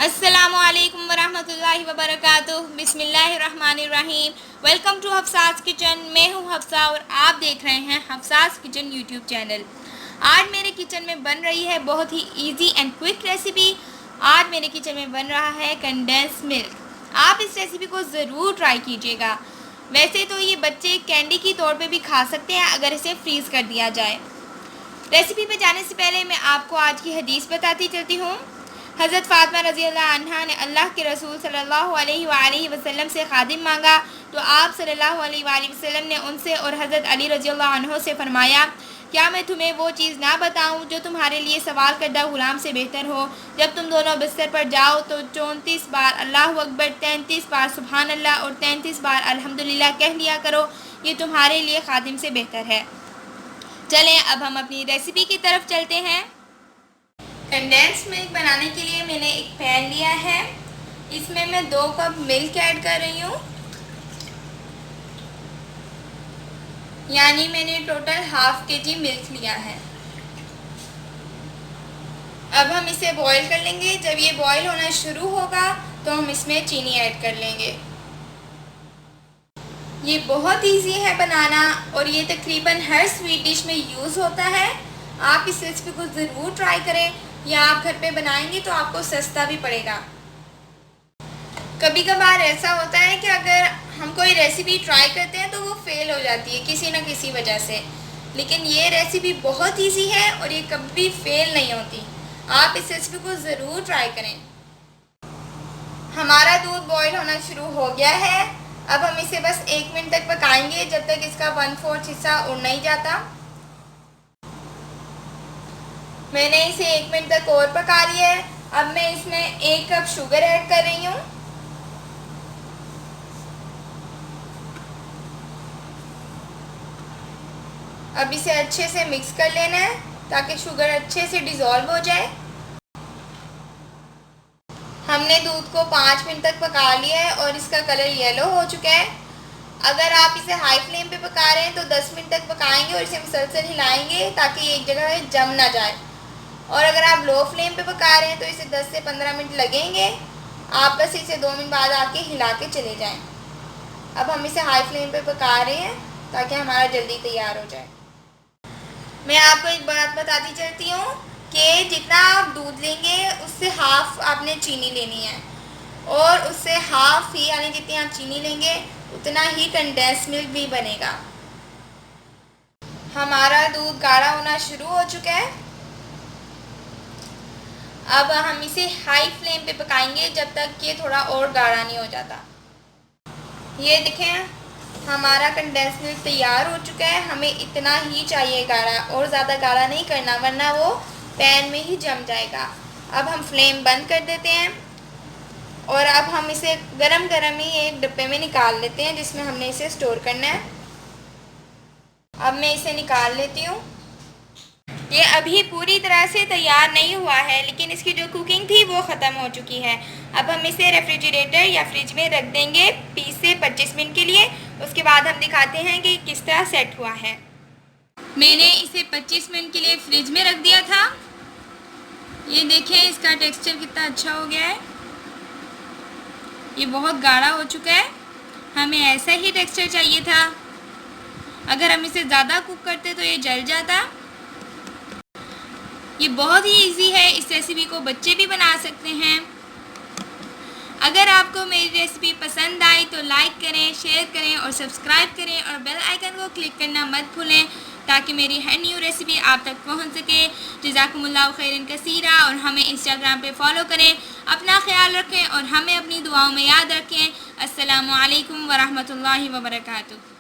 अस्सलामुअलैकुम वरहमतुल्लाहि वबरकातुह। बिस्मिल्लाहिर्रहमानिर्रहीम। Welcome to Hafsa's kitchen. मैं हूँ हफ्सा और आप देख रहे हैं हफ्सास किचन यूट्यूब चैनल। आज मेरे किचन में बन रही है बहुत ही इजी एंड क्विक रेसिपी। आज मेरे किचन में बन रहा है कंडेंस मिल्क। आप इस रेसिपी को ज़रूर ट्राई कीजिएगा। वैसे तो ये बच्चे कैंडी की तौर पे भी खा सकते हैं अगर इसे फ्रीज़ कर दिया जाए। रेसिपी पे जाने से पहले मैं आपको आज की हदीस बताती चलती हूँ। हज़रत फ़ातिमा रज़ियल्लाहु अन्हा ने अल्लाह के रसूल सल्लल्लाहु अलैहि वसल्लम से खादिम मांगा तो आप सल्लल्लाहु अलैहि वसल्लम ने उनसे और हज़रत अली रज़ियल्लाहु अन्हु से फरमाया, क्या मैं तुम्हें वो चीज़ ना बताऊं जो तुम्हारे लिए सवाल करदा ग़ुलाम से बेहतर हो। जब तुम दोनों बिस्तर पर जाओ तो 34 बार अल्लाहु अकबर, 33 बार सुबहान अल्लाह और 33 बार अल्हम्दुलिल्लाह कह लिया करो। ये तुम्हारे लिए खादिम से बेहतर है। चलें अब हम अपनी रेसिपी की तरफ चलते हैं। कंडेंस मिल्क बनाने के लिए मैंने एक पैन लिया है। इसमें मैं 2 कप मिल्क ऐड कर रही हूँ, यानी मैंने टोटल हाफ केजी मिल्क लिया है। अब हम इसे बॉईल कर लेंगे। जब ये बॉईल होना शुरू होगा तो हम इसमें चीनी ऐड कर लेंगे। ये बहुत इजी है बनाना और ये तकरीबन हर स्वीट डिश में यूज़ होता है। आप इस रेसिपी को ज़रूर ट्राई करें या आप घर पे बनाएंगे तो आपको सस्ता भी पड़ेगा। कभी कभार ऐसा होता है कि अगर हम कोई रेसिपी ट्राई करते हैं तो वो फेल हो जाती है किसी न किसी वजह से, लेकिन ये रेसिपी बहुत इजी है और ये कभी फेल नहीं होती। आप इस रेसिपी को ज़रूर ट्राई करें। हमारा दूध बॉईल होना शुरू हो गया है। अब हम इसे बस 1 मिनट तक पकाएंगे जब तक इसका 1/4 हिस्सा उड़ नहीं जाता। मैंने इसे 1 मिनट तक और पका लिया है। अब मैं इसमें 1 कप शुगर ऐड कर रही हूँ। अब इसे अच्छे से मिक्स कर लेना है ताकि शुगर अच्छे से डिज़ोल्व हो जाए। हमने दूध को 5 मिनट तक पका लिया है और इसका कलर येलो हो चुका है। अगर आप इसे हाई फ्लेम पे पका रहे हैं तो 10 मिनट तक पकाएंगे और इसे मुसलसल हिलाएंगे ताकि एक जगह जम ना जाए। और अगर आप लो फ्लेम पे पका रहे हैं तो इसे 10 से 15 मिनट लगेंगे। आप बस इसे 2 मिनट बाद आके हिला के चले जाएं। अब हम इसे हाई फ्लेम पे पका रहे हैं ताकि हमारा जल्दी तैयार हो जाए। मैं आपको एक बात बताती चलती हूँ कि जितना आप दूध लेंगे उससे हाफ़ आपने चीनी लेनी है और उससे हाफ़ ही यानी जितनी आप चीनी लेंगे उतना ही कंडेंस मिल्क भी बनेगा। हमारा दूध गाढ़ा होना शुरू हो चुका है। अब हम इसे हाई फ्लेम पे पकाएंगे जब तक ये थोड़ा और गाढ़ा नहीं हो जाता। ये देखें हमारा कंडेंस मिल्क तैयार हो चुका है। हमें इतना ही चाहिए गाढ़ा, और ज़्यादा गाढ़ा नहीं करना वरना वो पैन में ही जम जाएगा। अब हम फ्लेम बंद कर देते हैं और अब हम इसे गरम गरम ही एक डिब्बे में निकाल लेते हैं जिसमें हमने इसे स्टोर करना है। अब मैं इसे निकाल लेती हूँ। ये अभी पूरी तरह से तैयार नहीं हुआ है लेकिन इसकी जो कुकिंग थी वो ख़त्म हो चुकी है। अब हम इसे रेफ्रिजरेटर या फ्रिज में रख देंगे 20 से 25 मिनट के लिए। उसके बाद हम दिखाते हैं कि किस तरह सेट हुआ है। मैंने इसे 25 मिनट के लिए फ्रिज में रख दिया था। ये देखें इसका टेक्सचर कितना अच्छा हो गया है। ये बहुत गाढ़ा हो चुका है। हमें ऐसा ही टेक्सचर चाहिए था। अगर हम इसे ज़्यादा कुक करते तो ये जल जाता। ये बहुत ही इजी है। इस रेसिपी को बच्चे भी बना सकते हैं। अगर आपको मेरी रेसिपी पसंद आई तो लाइक करें, शेयर करें और सब्सक्राइब करें और बेल आइकन को क्लिक करना मत भूलें ताकि मेरी हर न्यू रेसिपी आप तक पहुंच सके। जज़ाकुमुल्लाहु खैरन कसीरा। और हमें इंस्टाग्राम पे फॉलो करें। अपना ख्याल रखें और हमें अपनी दुआओं में याद रखें। अस्सलामु अलैकुम वरहमतुल्लाहि वबरकातुहू।